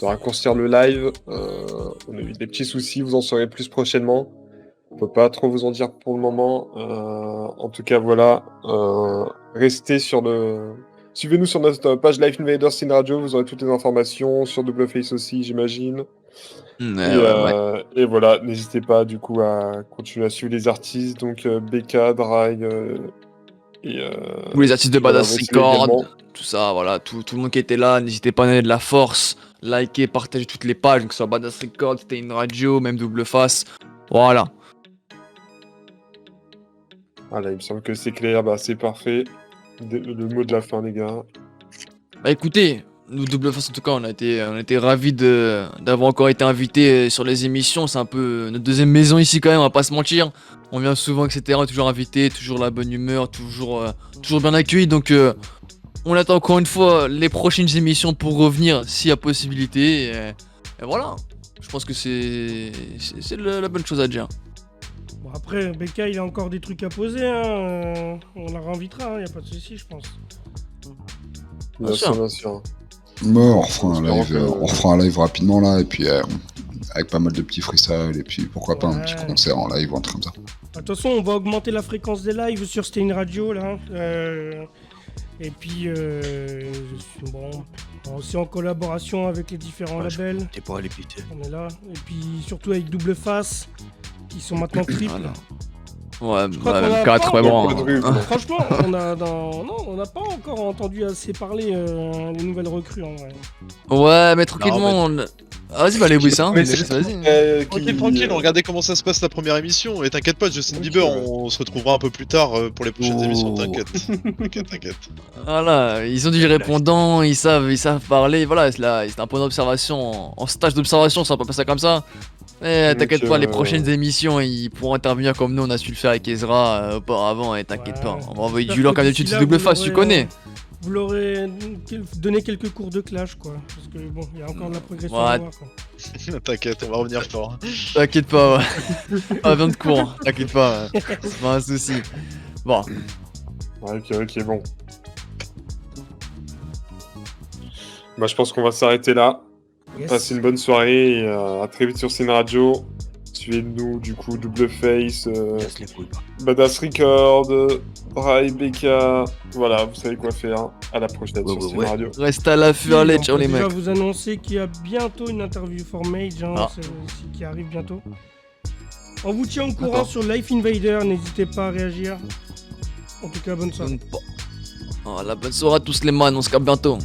de raccourcir le live. On a eu des petits soucis, vous en saurez plus prochainement. On peut pas trop vous en dire pour le moment. En tout cas, voilà. Restez sur le... Suivez-nous sur notre page Life Invaders Steam Radio. Vous aurez toutes les informations. Sur Double Face aussi, j'imagine. Et voilà, n'hésitez pas du coup à continuer à suivre les artistes. Donc BK, Dry... Tous les artistes de Badass Wesley Record, également. tout ça, voilà, tout le monde qui était là, n'hésitez pas à donner de la force, likez, partagez toutes les pages, que ce soit Badass Record, c'était une radio, même Double Face, voilà. Voilà, il me semble que c'est clair, bah c'est parfait. Le mot de la fin, les gars. Bah écoutez, nous Double Face en tout cas, on a été ravis d'avoir encore été invités sur les émissions, c'est un peu notre deuxième maison ici quand même, on va pas se mentir. On vient souvent, etc. Toujours invité, toujours la bonne humeur, toujours bien accueilli. Donc, on attend encore une fois les prochaines émissions pour revenir s'il y a possibilité. Et voilà. Je pense que c'est la bonne chose à dire. Bon, après, Becca, il a encore des trucs à poser. Hein. On la réinvitera, y a pas de souci, je pense. Bien sûr, bien sûr. Bon, on refera un live rapidement là, et puis avec pas mal de petits freestyles, et puis pourquoi pas un petit concert en live ou un truc comme ça. De toute façon, on va augmenter la fréquence des lives sur Stein Radio, là. Et puis, bon, aussi en collaboration avec les différents labels. T'es pas allé piter. On est là. Et puis, surtout avec Double Face, qui sont maintenant triples. Voilà. Ouais, crois qu'on même a 4, pas- vraiment. Franchement, on n'a pas encore entendu assez parler des nouvelles recrues, en vrai. Ouais, mais tranquillement. Ah, vas-y, bah, les Wiss, hein. Vas-y. Tranquille, regardez comment ça se passe la première émission. Et t'inquiète pas, Justin Bieber, on se retrouvera un peu plus tard pour les prochaines émissions, t'inquiète. T'inquiète. Voilà, ils ont dit répondants, ils savent parler. Voilà, c'est un point d'observation, en stage d'observation, ça va pas passer comme ça. Mais t'inquiète pas, les prochaines émissions, ils pourront intervenir comme nous, on a su le faire avec Ezra auparavant, et t'inquiète pas. On va envoyer du lourd comme d'habitude, c'est Double Face, tu connais. Vous l'aurez donné quelques cours de clash, quoi. Parce que bon, il y a encore de la progression à voir, quoi. T'inquiète, on va revenir fort. T'inquiète pas, ouais. Pas besoin de cours, t'inquiète pas, c'est pas un souci. Bon. Ok, bon. Bah, je pense qu'on va s'arrêter là. Yes. Passez une bonne soirée et à très vite sur Scene Radio. Suivez-nous, du coup, Double Face, Badass Record, Dry, BK. Voilà, vous savez quoi faire. À la prochaine sur Scene Radio. Reste à l'affût, allez, ciao les Je mecs. vais vous annoncer qu'il y a bientôt une interview for Mage, hein, qui arrive bientôt. On vous tient au courant sur Life Invader, n'hésitez pas à réagir. En tout cas, bonne soirée. Oh, la bonne soirée à tous les man, on se capte bientôt.